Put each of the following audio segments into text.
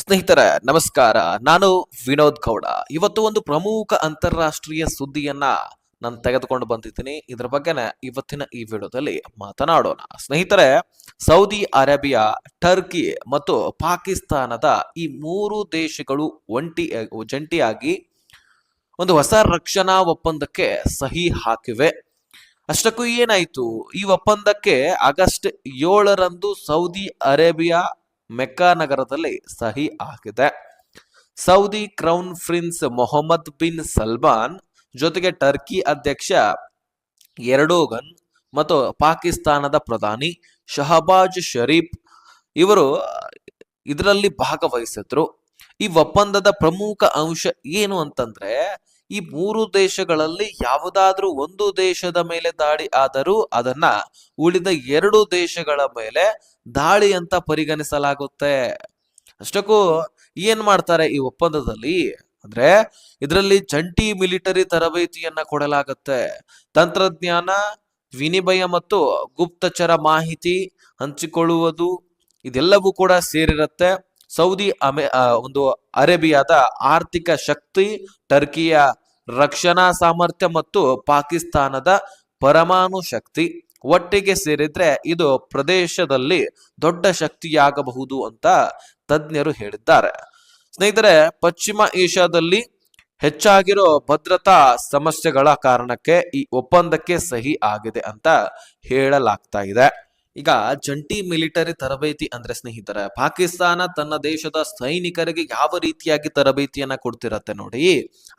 ಸ್ನೇಹಿತರೆ ನಮಸ್ಕಾರ. ನಾನು ವಿನೋದ್ ಗೌಡ. ಇವತ್ತು ಒಂದು ಪ್ರಮುಖ ಅಂತಾರಾಷ್ಟ್ರೀಯ ಸುದ್ದಿಯನ್ನ ನಾನು ತೆಗೆದುಕೊಂಡು ಬಂದಿದ್ದೀನಿ. ಇದರ ಬಗ್ಗೆನೇ ಇವತ್ತಿನ ಈ ವಿಡಿಯೋದಲ್ಲಿ ಮಾತನಾಡೋಣ. ಸ್ನೇಹಿತರೆ, ಸೌದಿ ಅರೇಬಿಯಾ, ಟರ್ಕಿ ಮತ್ತು ಪಾಕಿಸ್ತಾನದ ಈ ಮೂರು ದೇಶಗಳು ಜಂಟಿಯಾಗಿ ಒಂದು ಹೊಸ ರಕ್ಷಣಾ ಒಪ್ಪಂದಕ್ಕೆ ಸಹಿ ಹಾಕಿವೆ. ಅಷ್ಟಕ್ಕೂ ಏನಾಯ್ತು? ಈ ಒಪ್ಪಂದಕ್ಕೆ ಆಗಸ್ಟ್ 7ರಂದು ಸೌದಿ ಅರೇಬಿಯಾ ಮೆಕ್ಕಾ ನಗರದಲ್ಲಿ ಸಹಿ ಆಗಿದೆ. Saudi crown prince Mohammed bin Salman ಜೊತೆಗೆ ಟರ್ಕಿ ಅಧ್ಯಕ್ಷ ಎರ್ಡೋಗನ್ ಮತ್ತು ಪಾಕಿಸ್ತಾನದ ಪ್ರಧಾನಿ ಶಹಬಾಜ್ ಶರೀಫ್ ಇವರು ಇದರಲ್ಲಿ ಭಾಗವಹಿಸಿದ್ರು. ಈ ಒಪ್ಪಂದದ ಪ್ರಮುಖ ಅಂಶ ಏನು ಅಂತಂದ್ರೆ, ಈ ಮೂರು ದೇಶಗಳಲ್ಲಿ ಯಾವುದಾದ್ರೂ ಒಂದು ದೇಶದ ಮೇಲೆ ದಾಳಿ ಆದರೂ ಅದನ್ನ ಉಳಿದ ಎರಡು ದೇಶಗಳ ಮೇಲೆ ದಾಳಿ ಅಂತ ಪರಿಗಣಿಸಲಾಗುತ್ತೆ. ಅಷ್ಟಕ್ಕೂ ಏನ್ ಮಾಡ್ತಾರೆ ಈ ಒಪ್ಪಂದದಲ್ಲಿ ಅಂದ್ರೆ, ಇದರಲ್ಲಿ ಜಂಟಿ ಮಿಲಿಟರಿ ತರಬೇತಿಯನ್ನ ಕೊಡಲಾಗುತ್ತೆ. ತಂತ್ರಜ್ಞಾನ ವಿನಿಮಯ ಮತ್ತು ಗುಪ್ತಚರ ಮಾಹಿತಿ ಹಂಚಿಕೊಳ್ಳುವುದು ಇದೆಲ್ಲವೂ ಕೂಡ ಸೇರಿರುತ್ತೆ. ಸೌದಿ ಒಂದು ಅರೇಬಿಯಾದ ಆರ್ಥಿಕ ಶಕ್ತಿ, ಟರ್ಕಿಯ ರಕ್ಷಣಾ ಸಾಮರ್ಥ್ಯ ಮತ್ತು ಪಾಕಿಸ್ತಾನದ ಪರಮಾಣು ಶಕ್ತಿ ಒಟ್ಟಿಗೆ ಸೇರಿದ್ರೆ ಇದು ಪ್ರದೇಶದಲ್ಲಿ ದೊಡ್ಡ ಶಕ್ತಿಯಾಗಬಹುದು ಅಂತ ತಜ್ಞರು ಹೇಳಿದ್ದಾರೆ. ಸ್ನೇಹಿತರೆ, ಪಶ್ಚಿಮ ಏಷ್ಯಾದಲ್ಲಿ ಹೆಚ್ಚಾಗಿರೋ ಭದ್ರತಾ ಸಮಸ್ಯೆಗಳ ಕಾರಣಕ್ಕೆ ಈ ಒಪ್ಪಂದಕ್ಕೆ ಸಹಿ ಆಗಿದೆ ಅಂತ ಹೇಳಲಾಗ್ತಾ ಇದೆ. ಈಗ ಜಂಟಿ ಮಿಲಿಟರಿ ತರಬೇತಿ ಅಂದ್ರೆ ಸ್ನೇಹಿತರ, ಪಾಕಿಸ್ತಾನ ತನ್ನ ದೇಶದ ಸೈನಿಕರಿಗೆ ಯಾವ ರೀತಿಯಾಗಿ ತರಬೇತಿಯನ್ನ ಕೊಡ್ತಿರತ್ತೆ ನೋಡಿ,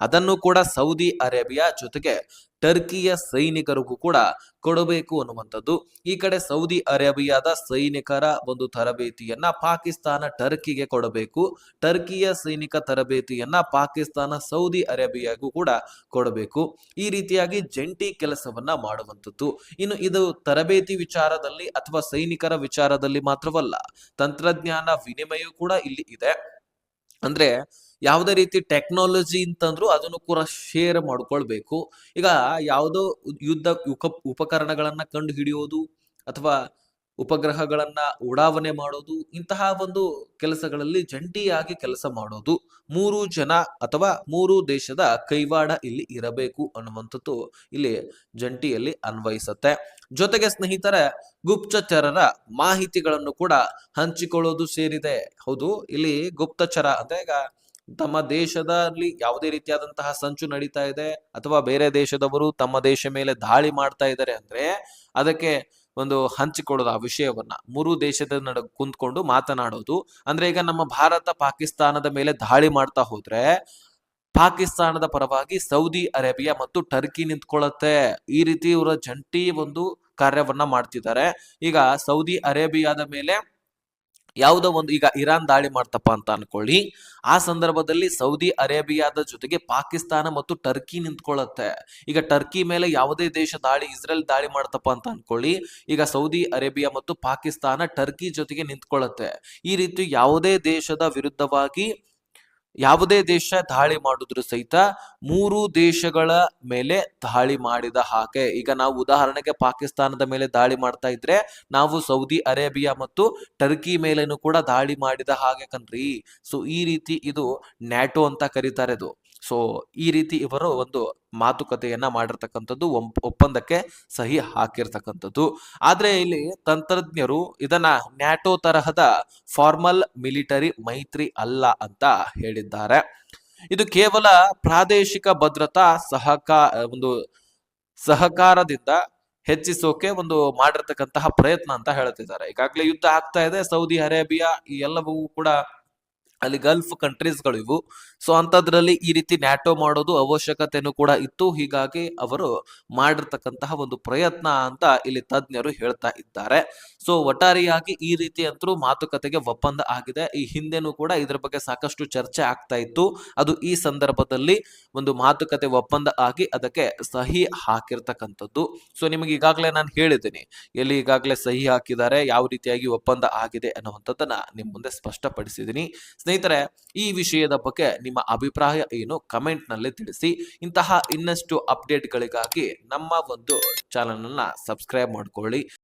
ಅದನ್ನು ಕೂಡ ಸೌದಿ ಅರೇಬಿಯಾ ಜೊತೆಗೆ ಟರ್ಕಿಯ ಸೈನಿಕರಿಗೂ ಕೂಡ ಕೊಡಬೇಕು ಅನ್ನುವಂಥದ್ದು. ಈ ಕಡೆ ಸೌದಿ ಅರೇಬಿಯಾದ ಸೈನಿಕರ ಒಂದು ತರಬೇತಿಯನ್ನ ಪಾಕಿಸ್ತಾನ ಟರ್ಕಿಗೆ ಕೊಡಬೇಕು, ಟರ್ಕಿಯ ಸೈನಿಕ ತರಬೇತಿಯನ್ನ ಪಾಕಿಸ್ತಾನ ಸೌದಿ ಅರೇಬಿಯಾಗೂ ಕೂಡ ಕೊಡಬೇಕು. ಈ ರೀತಿಯಾಗಿ ಜಂಟಿ ಕೆಲಸವನ್ನ ಮಾಡುವಂಥದ್ದು. ಇನ್ನು ಇದು ತರಬೇತಿ ವಿಚಾರದಲ್ಲಿ ಅಥವಾ ಸೈನಿಕರ ವಿಚಾರದಲ್ಲಿ ಮಾತ್ರವಲ್ಲ, ತಂತ್ರಜ್ಞಾನ ವಿನಿಮಯ ಕೂಡ ಇಲ್ಲಿ ಇದೆ. ಅಂದ್ರೆ ಯಾವುದೇ ರೀತಿ ಟೆಕ್ನಾಲಜಿ ಅಂತಂದ್ರು ಅದನ್ನು ಕೂಡ ಶೇರ್ ಮಾಡ್ಕೊಳ್ಬೇಕು. ಈಗ ಯಾವುದೋ ಯುದ್ಧ ಉಪಕರಣಗಳನ್ನ ಕಂಡು ಹಿಡಿಯೋದು ಅಥವಾ ಉಪಗ್ರಹಗಳನ್ನ ಉಡಾವಣೆ ಮಾಡೋದು, ಇಂತಹ ಒಂದು ಕೆಲಸಗಳಲ್ಲಿ ಜಂಟಿಯಾಗಿ ಕೆಲಸ ಮಾಡೋದು, ಮೂರು ಜನ ಅಥವಾ ಮೂರು ದೇಶದ ಕೈವಾಡ ಇಲ್ಲಿ ಇರಬೇಕು ಅನ್ನುವಂಥದ್ದು ಇಲ್ಲಿ ಜಂಟಿಯಲ್ಲಿ ಅನ್ವಯಿಸುತ್ತೆ. ಜೊತೆಗೆ ಸ್ನೇಹಿತರ, ಗುಪ್ತಚರರ ಮಾಹಿತಿಗಳನ್ನು ಕೂಡ ಹಂಚಿಕೊಳ್ಳೋದು ಸೇರಿದೆ. ಹೌದು, ಇಲ್ಲಿ ಗುಪ್ತಚರ ಅಂದ್ರೆ ಈಗ ತಮ್ಮ ದೇಶದಲ್ಲಿ ಯಾವುದೇ ರೀತಿಯಾದಂತಹ ಸಂಚು ನಡೀತಾ ಇದೆ ಅಥವಾ ಬೇರೆ ದೇಶದವರು ತಮ್ಮ ದೇಶ ಮೇಲೆ ದಾಳಿ ಮಾಡ್ತಾ ಇದ್ದಾರೆ ಅಂದ್ರೆ ಅದಕ್ಕೆ ಒಂದು ಹಂಚಿಕೊಳ್ಳೋದು, ಆ ವಿಷಯವನ್ನ ಮೂರು ದೇಶದ ಕುಂತ್ಕೊಂಡು ಮಾತನಾಡೋದು. ಅಂದ್ರೆ ಈಗ ನಮ್ಮ ಭಾರತ ಪಾಕಿಸ್ತಾನದ ಮೇಲೆ ದಾಳಿ ಮಾಡ್ತಾ ಹೋದ್ರೆ ಪಾಕಿಸ್ತಾನದ ಪರವಾಗಿ ಸೌದಿ ಅರೇಬಿಯಾ ಮತ್ತು ಟರ್ಕಿ ನಿಂತ್ಕೊಳ್ಳುತ್ತೆ. ಈ ರೀತಿ ಇವರ ಜಂಟಿ ಒಂದು ಕಾರ್ಯವನ್ನ ಮಾಡ್ತಿದ್ದಾರೆ. ಈಗ ಸೌದಿ ಅರೇಬಿಯಾದ ಮೇಲೆ ಯಾವುದೋ ಒಂದು, ಈಗ ಇರಾನ್ ದಾಳಿ ಮಾಡ್ತಪ್ಪ ಅಂತ ಅನ್ಕೊಳ್ಳಿ, ಆ ಸಂದರ್ಭದಲ್ಲಿ ಸೌದಿ ಅರೇಬಿಯಾದ ಜೊತೆಗೆ ಪಾಕಿಸ್ತಾನ ಮತ್ತು ಟರ್ಕಿ ನಿಂತ್ಕೊಳ್ಳುತ್ತೆ. ಈಗ ಟರ್ಕಿ ಮೇಲೆ ಯಾವುದೇ ದೇಶ ಇಸ್ರೇಲ್ ದಾಳಿ ಮಾಡ್ತಪ್ಪ ಅಂತ ಅನ್ಕೊಳ್ಳಿ, ಈಗ ಸೌದಿ ಅರೇಬಿಯಾ ಮತ್ತು ಪಾಕಿಸ್ತಾನ ಟರ್ಕಿ ಜೊತೆಗೆ ನಿಂತ್ಕೊಳ್ಳುತ್ತೆ. ಈ ರೀತಿ ಯಾವುದೇ ದೇಶದ ವಿರುದ್ಧವಾಗಿ ಯಾವುದೇ ದೇಶ ದಾಳಿ ಮಾಡಿದ್ರು ಸಹಿತ ಮೂರು ದೇಶಗಳ ಮೇಲೆ ದಾಳಿ ಮಾಡಿದ ಹಾಗೆ. ಈಗ ನಾವು ಉದಾಹರಣೆಗೆ ಪಾಕಿಸ್ತಾನದ ಮೇಲೆ ದಾಳಿ ಮಾಡ್ತಾ ಇದ್ರೆ ನಾವು ಸೌದಿ ಅರೇಬಿಯಾ ಮತ್ತು ಟರ್ಕಿ ಮೇಲೇನು ಕೂಡ ದಾಳಿ ಮಾಡಿದ ಹಾಗೆ ಕಣ್ರಿ. ಸೊ ಈ ರೀತಿ ಇದು ನ್ಯಾಟೋ ಅಂತ ಕರೀತಾರೆ ಇದು. ಸೊ ಈ ರೀತಿ ಇವರು ಒಂದು ಮಾತುಕತೆಯನ್ನ ಮಾಡಿರ್ತಕ್ಕಂಥದ್ದು, ಒಪ್ಪಂದಕ್ಕೆ ಸಹಿ ಹಾಕಿರ್ತಕ್ಕಂಥದ್ದು. ಆದ್ರೆ ಇಲ್ಲಿ ತಂತ್ರಜ್ಞರು ಇದನ್ನ ನ್ಯಾಟೋ ತರಹದ ಫಾರ್ಮಲ್ ಮಿಲಿಟರಿ ಮೈತ್ರಿ ಅಲ್ಲ ಅಂತ ಹೇಳಿದ್ದಾರೆ. ಇದು ಕೇವಲ ಪ್ರಾದೇಶಿಕ ಭದ್ರತಾ ಒಂದು ಸಹಕಾರದಿಂದ ಹೆಚ್ಚಿಸೋಕೆ ಒಂದು ಮಾಡಿರ್ತಕ್ಕಂತಹ ಪ್ರಯತ್ನ ಅಂತ ಹೇಳ್ತಿದ್ದಾರೆ. ಈಗಾಗಲೇ ಯುದ್ಧ ಆಗ್ತಾ ಇದೆ, ಸೌದಿ ಅರೇಬಿಯಾ ಈ ಎಲ್ಲವೂ ಕೂಡ ಅಲ್ಲಿ ಗಲ್ಫ್ ಕಂಟ್ರೀಸ್ಗಳು ಇವು. ಸೊ ಅಂತದ್ರಲ್ಲಿ ಈ ರೀತಿ ನ್ಯಾಟೋ ಮಾಡೋದು ಅವಶ್ಯಕತೆನೂ ಕೂಡ ಇತ್ತು. ಹೀಗಾಗಿ ಅವರು ಮಾಡಿರ್ತಕ್ಕಂತಹ ಒಂದು ಪ್ರಯತ್ನ ಅಂತ ಇಲ್ಲಿ ತಜ್ಞರು ಹೇಳ್ತಾ ಇದ್ದಾರೆ. ಸೊ ಒಟ್ಟಾರೆಯಾಗಿ ಈ ರೀತಿ ಅಂತೂ ಮಾತುಕತೆಗೆ ಒಪ್ಪಂದ ಆಗಿದೆ. ಈ ಹಿಂದೆನೂ ಕೂಡ ಇದ್ರ ಬಗ್ಗೆ ಸಾಕಷ್ಟು ಚರ್ಚೆ ಆಗ್ತಾ ಇತ್ತು. ಅದು ಈ ಸಂದರ್ಭದಲ್ಲಿ ಒಂದು ಮಾತುಕತೆ ಒಪ್ಪಂದ ಆಗಿ ಅದಕ್ಕೆ ಸಹಿ ಹಾಕಿರ್ತಕ್ಕಂಥದ್ದು. ಸೊ ನಿಮಗೆ ಈಗಾಗಲೇ ನಾನು ಹೇಳಿದ್ದೀನಿ ಎಲ್ಲಿ ಈಗಾಗಲೇ ಸಹಿ ಹಾಕಿದ್ದಾರೆ, ಯಾವ ರೀತಿಯಾಗಿ ಒಪ್ಪಂದ ಆಗಿದೆ ಅನ್ನುವಂಥದ್ದನ್ನ ನಿಮ್ ಮುಂದೆ ಸ್ಪಷ್ಟಪಡಿಸಿದ್ದೀನಿ. ಸ್ನೇಹಿತರೆ, ಈ ವಿಷಯದ ಬಗ್ಗೆ ನಿಮ್ಮ ಅಭಿಪ್ರಾಯ ಏನು ಕಮೆಂಟ್ ನಲ್ಲಿ ತಿಳಿಸಿ. ಇಂತಹ ಇನ್ನಷ್ಟು ಅಪ್ಡೇಟ್ಗಳಿಗಾಗಿ ನಮ್ಮ ಒಂದು ಚಾನಲ್ ಅನ್ನ ಸಬ್ಸ್ಕ್ರೈಬ್ ಮಾಡ್ಕೊಳ್ಳಿ.